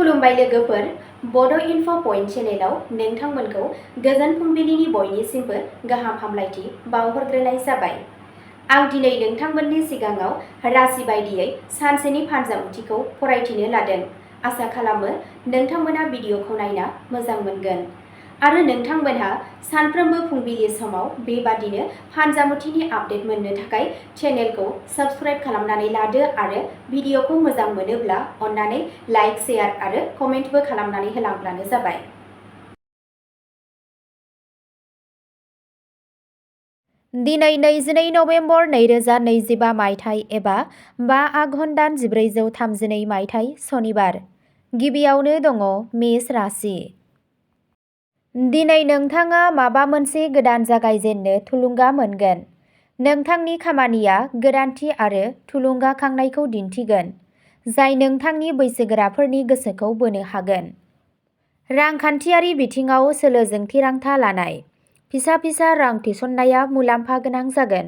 खुलुमबाय लोगोफोर, बड' इनफ' पइन्ट चेनेलाव नोंथांमोनखौ गोजोन फुंबिलिनि बयनिसिमबो गाहाम हामलायथि बावहरग्रोनाय जाबाय। आं दिनै नोंथांमोननि सिगाङाव राशि बायदियै सानसेनि फानजामुथिखौ फरायथिनो लादों। आसा खालामो नोंथांमोना भिडिअखौ नायना मोजां मोनगोन आरो नोंथांमोनहा सानफ्रोमबो फुंबिलि समाव बेबादिनो फानजामुथिनि आपडेट मोननो थाखाय चेनेलखौ साबस्क्राइब खालामनानै लादो आरो भिडिअखौ मोजां मोनोब्ला अन्नानै लाइक, शेयार आरो कमेन्टबो खालामनानै होलांब्लानो जाबाय। दिनै 22 नभेम्बर 2025 मायथाइ एबा 5 आघन दान 1432 मायथाइ सनिबार। गिबियावनो दङ मेष राशि। दिनै नोंथाङा माबा मोनसे गोदान जागायजेननो थुलुंगा मोनगोन। नोंथांनि खामानिया गोदानथि आरो थुलुंगाखांनायखौ दिन्थिगोन, जाय नोंथांनि बैसोगोराफोरनि गोसोखौ बोनो हागोन। रांखान्थियारि बिथिङाव सोलोजों थिरांथा लानाय, फिसा रां थिसननाया मुलाम्फा गोनां जागोन।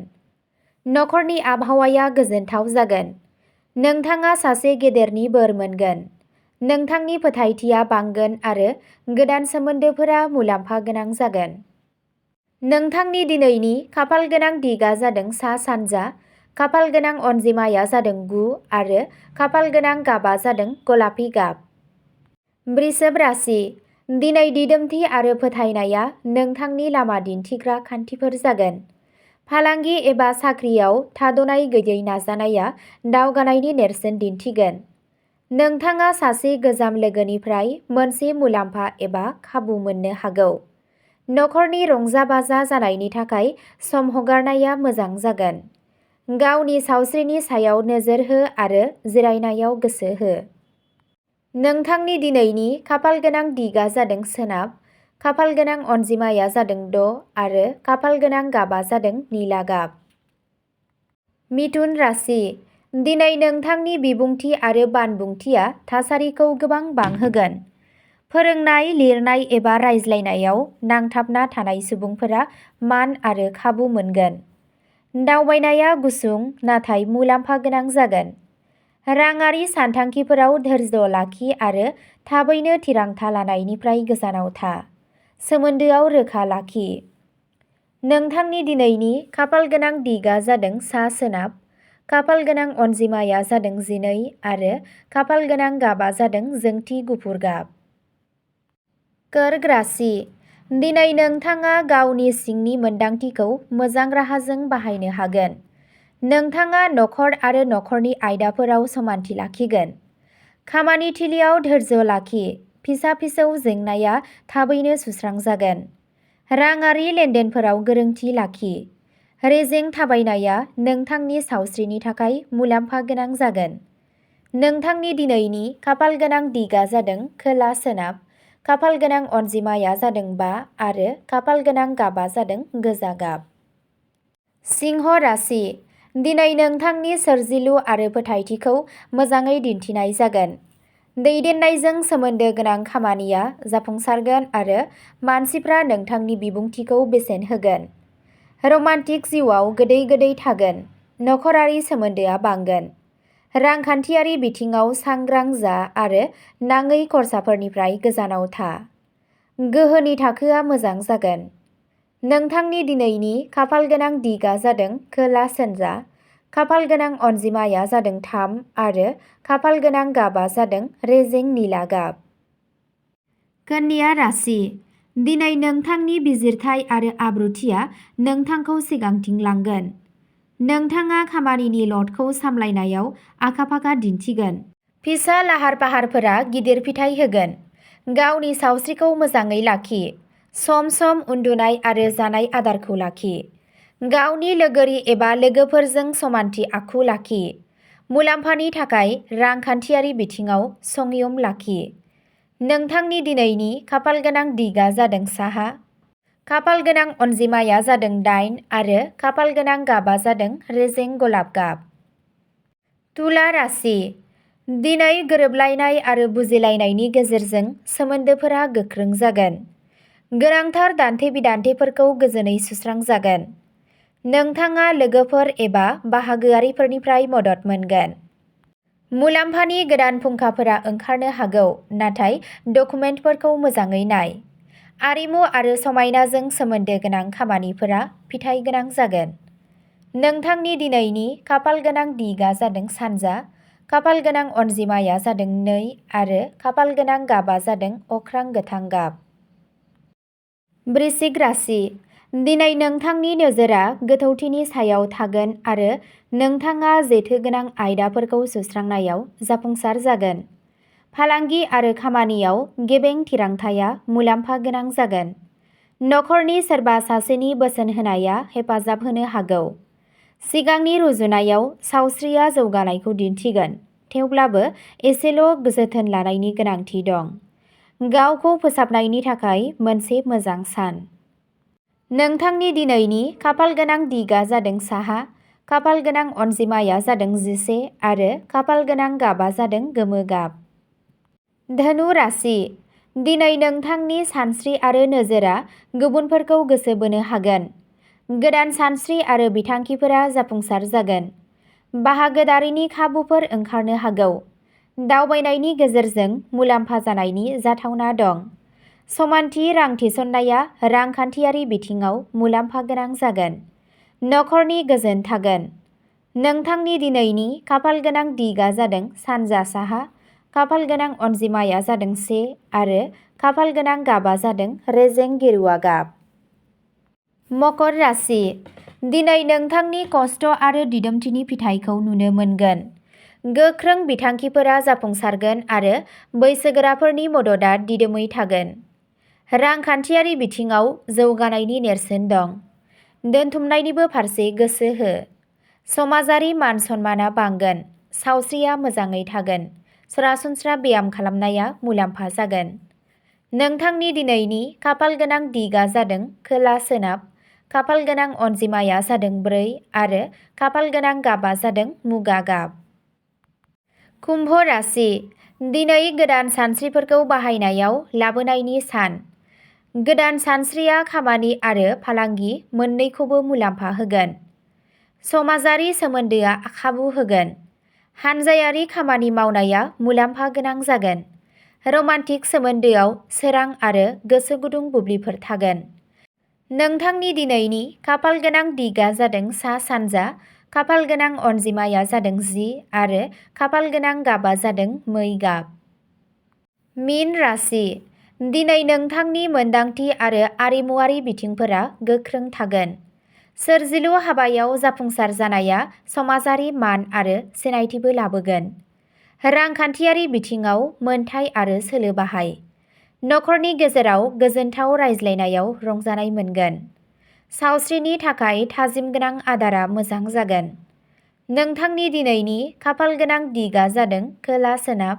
नखरनि आबहावाया गोजोनथाव जागोन। नोंथाङा सासे गेदेरनि बोर मोनगोन। नोंथांनि फोथायथिया बांगोन आरो गोदान सोमोन्दोफोरा मुलाम्फा गोनां जागोन। नोंथांनि दिनैनि खाफाल गोनां दिगा जादों सा-सानजा, खाफाल गोनां अनजिमाया जादों 9 आरो खाफाल गोनां गाबा जादों गलापि गाब। वृषभ राशि। दिनै दिदोमथि आरो फोथायनाया नोंथांनि लामा दिन्थिग्रा खान्थिफोर जागोन। फालांगि एबा साख्रियाव थाद'नाय गैयै नाजानाया दावगानायनि नेरसोन दिन्थिगोन। नोंथाङा सासे गोजाम लोगोनिफ्राय मोनसे मुलाम्फा एबा खाबु मोननो हागौ। नखरनि रंजा-बाजा जानायनि थाखाय सम हगारनाया मोजां जागोन। गावनि सावस्रिनि सायाव नोजोर हो आरो जिरायनायाव गोसो हो। नोंथांनि दिनैनि खाफाल गोनां दिगा जादों सोनाब, खाफाल गोनां अनजिमाया जादों 6 आरो खाफाल गोनां गाबा जादों निला गाब। मिथुन राशि। दिनै नोंथांनि बिबुंथि आरो बानबुंथिया थासारिखौ गोबां बांहोगोन। फोरोंनाय, लिरनाय एबा रायज्लायनायाव नांथाबना थानाय सुबुंफोरा मान आरो खाबु मोनगोन। दावबायनाया गुसुं नाथाय मुलाम्फा गोनां जागोन। राङारि सानथांखिफोराव धोर्य लाखि आरो थाबैनो थिरांथा लानायनिफ्राय गोजानाव था। सोमोन्दोआव रोखा लाखि। नोंथांनि दिनैनि खाफाल गोनां दिगा जादों सा-सोनाब, खाफाल गोनां अनजिमाया जादों 12 आरो खाफाल गोनां गाबा जादों जोंथि गुफुर गाब। कर्क राशि। दिनै नोंथाङा गावनि सिंनि मोनदांथिखौ मोजां राहाजों बाहायनो हागोन। नोंथाङा नखर आरो नखरनि आयदाफोराव समानथि लाखिगोन। खामानि थिलियाव धोर्य लाखि, फिसा जेंनाया थाबैनो सुस्रांजागोन। राङारि लेनदेनफोराव गोरोंथि लाखि। रेजें थाबायनाया नोंथांनि सावस्रिनि थाखाय मुलाम्फा गोनां जागोन। नोंथांनि दिनैनि खाफाल गोनां दिगा जादों खोला-सोनाब, खाफाल गोनां अनजिमाया जादों 5 आरो खाफाल गोनां गाबा जादों गोजा गाब। सिंह राशि। दिनै नोंथांनि सोरजिलु आरो फोथायथिखौ मोजाङै दिन्थिनाय जागोन। दैदेननायजों सोमोन्दो गोनां खामानिया जाफुंसारगोन आरो मानसिफ्रा नोंथांनि बिबुंथिखौ बेसेन होगोन। रमान्टिक जिउआव गोदै थागोन। नखरारि सोमोन्दोआ बांगोन। रांखान्थियारि बिथिङाव सांग्रां जा आरो नाङै खरसाफोरनिफ्राय गोजानाव था। गोहोनि थाखोआ मोजां जागोन। नोंथांनि दिनैनि खाफाल गोनां दिगा जादों खोला-सानजा, खाफाल गोनां अनजिमाया जादों 3 आरो खाफाल गोनां गाबा जादों रेजें निला गाब। कन्या राशि। दिनै नोंथांनि बिजिरथाय आरो आब्रुथिया नोंथांखौ सिगांथिं लांगोन। नोंथाङा खामानिनि ल'डखौ सामलायनायाव आखा-फाखा दिन्थिगोन। फिसा लाहार-फाहारफोरा गिदिर फिथाय होगोन। गावनि सावस्रिखौ मोजाङै लाखि। सम उन्दुनाय आरो जानाय आदारखौ लाखि। गावनि लोगोरि एबा लोगोफोरजों समानथि आखु लाखि। मुलाम्फानि थाखाय रांखान्थियारि बिथिङाव संयम लाखि। नोंथांनि दिनैनि खाफाल गोनां दिगा जादों साहा, खाफाल गोनां अनजिमाया जादों 8 आरो खाफाल गोनां गाबा जादों रेजें गलाब गाब। तुला राशि। दिनै गोरोबलायनाय आरो बुजिलायनायनि गेजेरजों सोमोन्दोफोरा गोख्रों जागोन। गोनांथार दान्थे-बिदान्थेफोरखौ गोजोनै सुस्रांजागोन। नोंथाङा लोगोफोर एबा बाहागोआरिफोरनिफ्राय मदद मोनगोन। मुलाम्फानि गोदान फुंखाफोरा ओंखारनो हागौ, नाथाय डकुमेन्टफोरखौ मोजाङै नाय। आरिमु आरो समायनाजों सोमोन्दो गोनां खामानिफोरा फिथाइ गोनां जागोन। नोंथांनि दिनैनि खाफालगोनां दिगआ जादों सानजा, खाफालगोनां अनजिमाया जादों 2 आरो खाफालगोनां गाबआ जादों अख्रां गोथां गाब। वृश्चिक राशि। दिनै नोंथांनि नोजोरा गोथौथिनि सायाव थागोन आरो नोंथाङा जेथोगोनां आयदाफोरखौ सुस्रांनायाव जाफुंसार जागोन। फालांगि आरो खामानियाव गेबें थिरांथाया मुलाम्फा गोनां जागोन। नखरनि सोरबा सासेनि बोसोन होनाया हेफाजाब होनो हागौ। सिगांनि रुजुनायाव सावस्रिया जौगानायखौ दिन्थिगोन, थेवब्लाबो एसेल' जोथोन लानायनि गोनांथि दं। गावखौ फोसाबनायनि थाखाय मोनसे मोजां सान। नोंथांनि दिनैनि खाफालगोनां दिगआ जादों साहा, खाफालगोनां अनजिमाया जादों 11 आरो खाफालगोनां गाबआ जादों गोमो गाब। धनु राशि। दिनै नोंथांनि सानस्रि आरो नोजोरा गुबुनफोरखौ गोसो बोनो हागोन। गोदान सानस्रि आरो बिथांखिफोरा जाफुंसार जागोन। बाहागोदारिनि खाबुफोर ओंखारनो हागौ। दावबायनायनि गेजेरजों मुलाम्फा जानायनि जाथावना दं। समानथि रां थिसननाया रांखान्थियारि बिथिङाव मुलाम्फा गोनां जागोन। नखरनि गोजोन थागोन। नोंथांनि दिनैनि खाफालगोनां दिगआ जादों सानजा साहा, खाफालगोनां अनजिमाया जादों 1 आरो खाफालगोनां गाबआ जादों रेजें गेरुवा गाब। मकर राशि। दिनै नोंथांनि खस्थ' आरो दिदोमथिनि फिथाइखौ नुनो मोनगोन। गोख्रों बिथांखिफोरा जाफुंसारगोन आरो बैसोगोराफोरनि मददआ दिदोमै थागोन। रांखान्थियारि बिथिङाव जौगानायनि नेरसोन दं। दोनथुमनायनिबो फारसे गोसो हो। समाजारि मान सन्मानआ बांगोन। सावस्रिया मोजाङै थागोन। सरासनस्रा ब्याम खालामनाया मुलाम्फा जागोन। नोंथांनि दिनैनि खाफालगोनां दिगआ जादों खोला सोनाब, खाफालगोनां अनजिमाया जादों 4 आरो खाफालगोनां गाबआ जादों मुगा गाब। कुम्भ राशि। दिनै गोदान सानस्रिफोरखौ बाहायनायाव लाबोनायनि सान। गोदान सानस्रिया खामानि आरो फालांगि मोन्नैखौबो मुलाम्फा होगोन। समाजारि सोमोन्दोआ खाबु होगोन। हानजायारि खामानि मावनाया मुलाम्फा गोनां जागोन। रमान्टिक सोमोन्दोआव सोरां आरो गोसो गुदुं बुब्लिफोर थागोन। नोंथांनि दिनैनि खाफालगोनां दिगआ जादों सा-सानजा, खाफालगोनां अनजिमाया जादों 10 आरो खाफालगोनां गाबआ जादों मै गाब। मीन राशि। दिनै नोंथांनि मोनदांथि आरो आरिमुआरि बिथिंफोरा गोख्रों थागोन। सोरजिलु हाबायाव जाफुंसार जानाया समाजारि मान आरो सिनायथिबो लाबोगोन। रांखान्थियारि बिथिङाव मोनथाय आरो सोलो बाहाय। नखरनि गेजेराव गोजोनथाव रायज्लायनायाव रंजानाय मोनगोन। सावस्रिनि थाखाय थाजिम गोनां आदारा मोजां जागोन। नोंथांनि दिनैनि खाफालगोनां दिगआ जादों खोला सोनाब,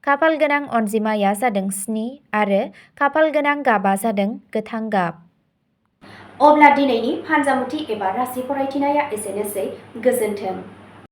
खाफालगोनां अनजिमाया जादों 7 आरो खाफालगोनां गाबआ जादों गोथां गाब। अब्ला दिनैनि फानजामुथि एबा राशि फरायथिनाया एसेनोसै। गोजोन्थों।